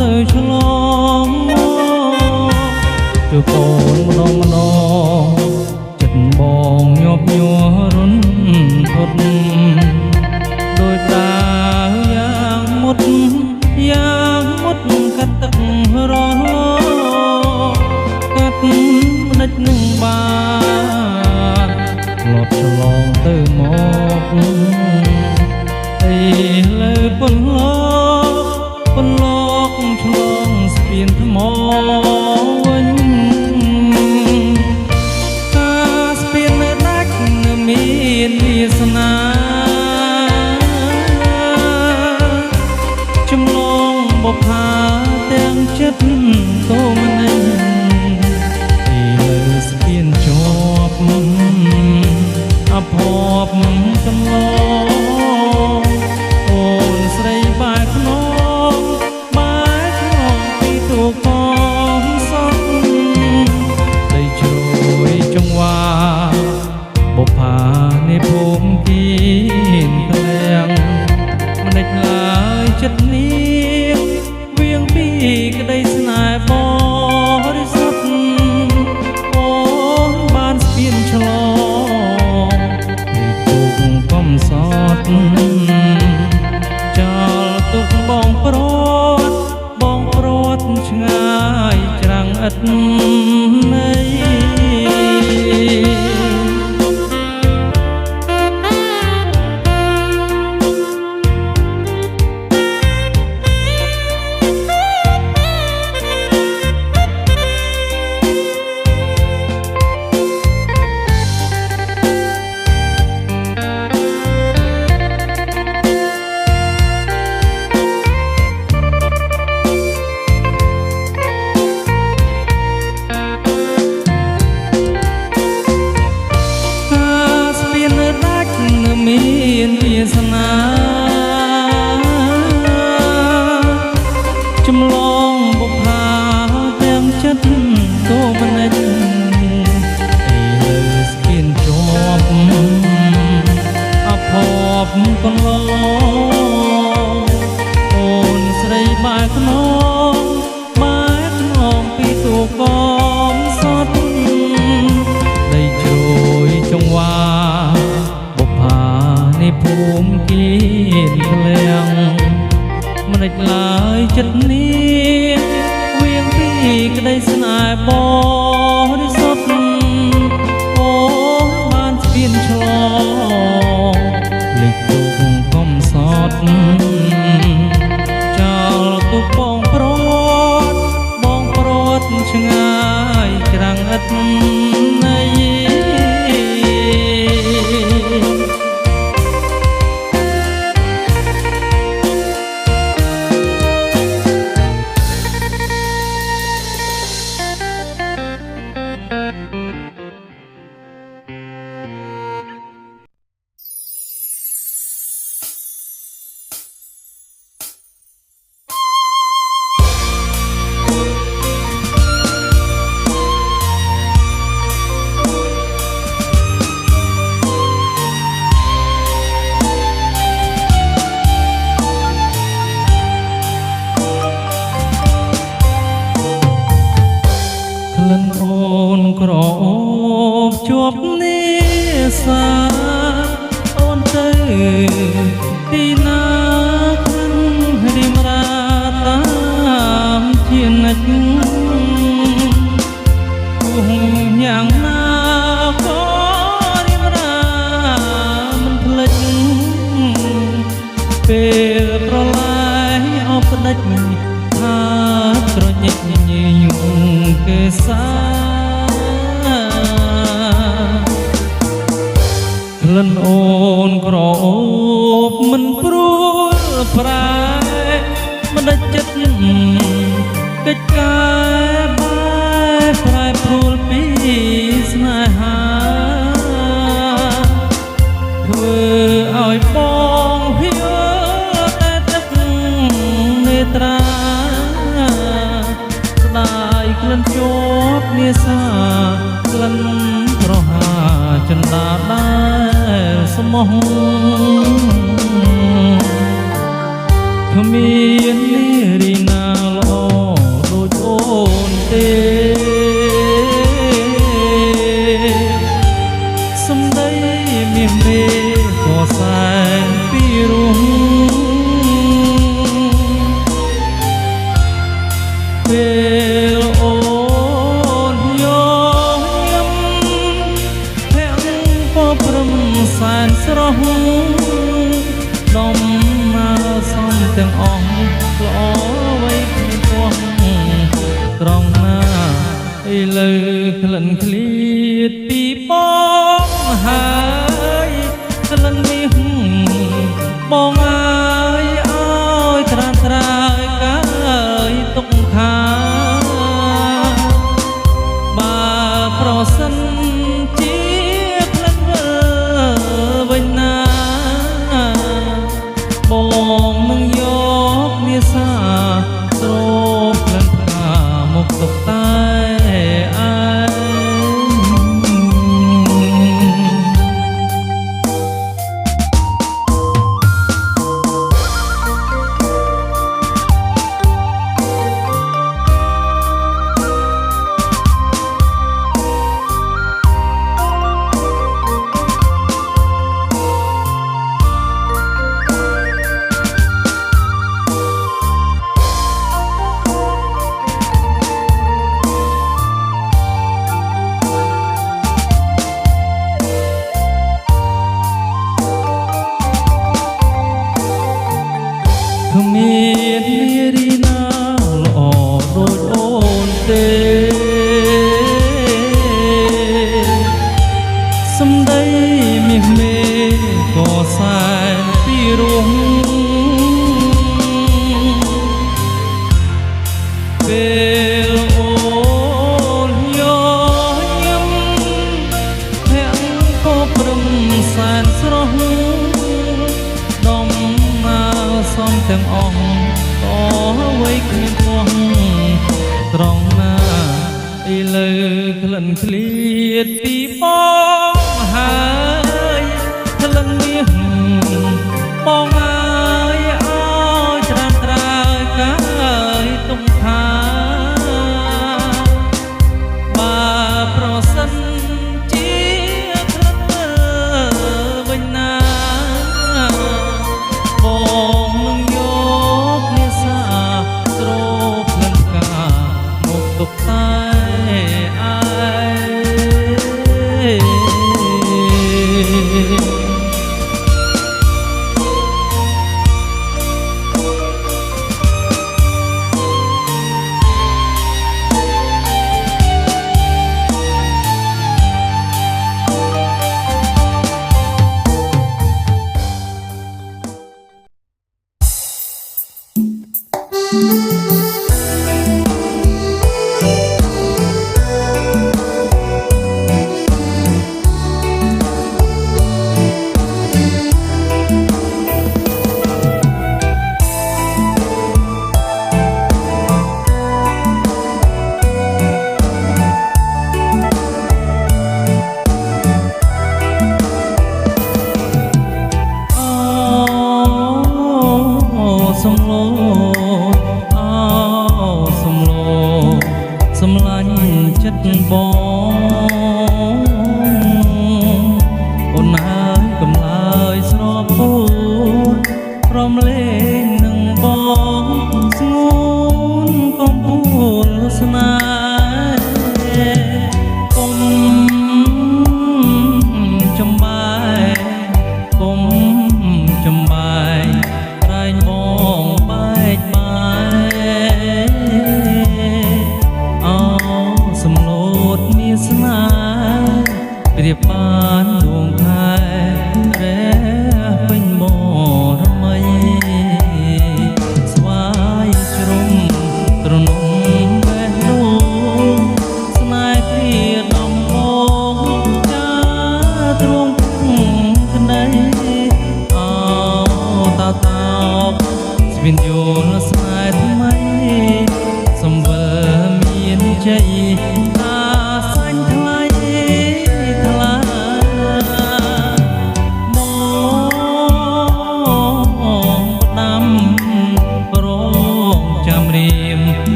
ទៅឆ្លងជួបអូនម្ដងចិត្តបងញាប់ញ័ររុនធត់ដោយតាយ៉ាងមុតកាត់ទឹករលកាត់មិនដេចនឹងបានលត់ឆ្លងទៅមកអីលើពលកឆ្លងស្ពានថ្មវិញតាស្ពាននៅដាច់នៅមានវាសនាចម្លងបុប្ផាទាំងចិត្តតូមនិញទីលើស្ពានជាប់អភ័ព្វកន្លងអូនស្រីបែកខ្នងពីទូកងសត់ដីជ្រោយចង្វាបុប្ផានៃភូមិគៀនក្លាំងមិនដេចឡើយចិត្តនេះវៀងពីក្តីស្នេហ៍បរិសុទ្ធអូនបានស្ពានឆ្លងពីទូកកំសត់ចោលទុកបងប្រុសឆ្ងាយច្រាំងឥតន័យមានវាសនាចម្លងបុប្ផាទាំងចិត្តតូមនិញអីលើស្ពានជាប់អភ័ព្វកន្លងអូនស្រីបែកខ្នងពីទូកងសត់ដីជ្រោយចង្វាភូមិគៀនក្លាំងមិនដេចឡើយចិត្តនេះវៀងពីក្តីស្នេហ៍បរិសុទ្ធអូនបានស្ពានឆ្លងលេចទុកកំសត់ចោលទុកបងប្រុសឆ្ងាយច្រាំងឥតន័យក្លិនអូនក្រអូបជាប់នេសាអូនទៅទីណាក្លិនរីមរាតាមជានិច្ចគង់យ៉ាងណាក៏រីមរាមិនភ្លេចពេលប្រឡាយអបផ្ដិចថាត្រញិចញញូគេសាក្លិនអូនក្រអូបមិនព្រួលប្រែមិនដេចចិត្តកិច្ចការបែបប្រែព្រួលពីស្នេហាធ្វើឲ្យបងហ៊ាតែទឹកនេត្រាស្ដាយក្លិនជាប់នេសាក្លិនប្រហាចិន្តាដែលស្មោះគ្មាននារីណាល្អ ពេលអូនយកញឹមភាំងពោព្រំសែនស្រស់ដំណើរសំទាំងអស់ល្អໄວគ្មានទាស់ត្រង់ណាឥឡូវក្លិនឃ្លៀតពីបងហើយក្លិនមាសបងអើយឲ្យត្រានត្រើយកាយទុកខាបើប្រសិនជាក្លិនវិលវិញណាបងនឹងយកវាសាស្រោបក្លិនផ្កាមកទុកតែឯគ្មាននារីណាល្អដូចអូនទេសម្ដីមាសមេក៏សែនពីរោះពេលអូនយកញឹមភាំងពោព្រំសែនស្រស់ដំណើរសំទាំងអស់ក៏ໄວគ្មានទាស់ត្រង់ណាឥឡូវក្លិនឃ្លៀតពីបងហើយក្លិនមាសបងអើយឲ្យត្រានត្រើយកាយទុកខាបើប្រសិនជាក្លិនវិលវិញណាបងនឹងយកវាសាស្រោបក្លិនផ្កាមកទុកតែឯ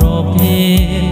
រកភេទ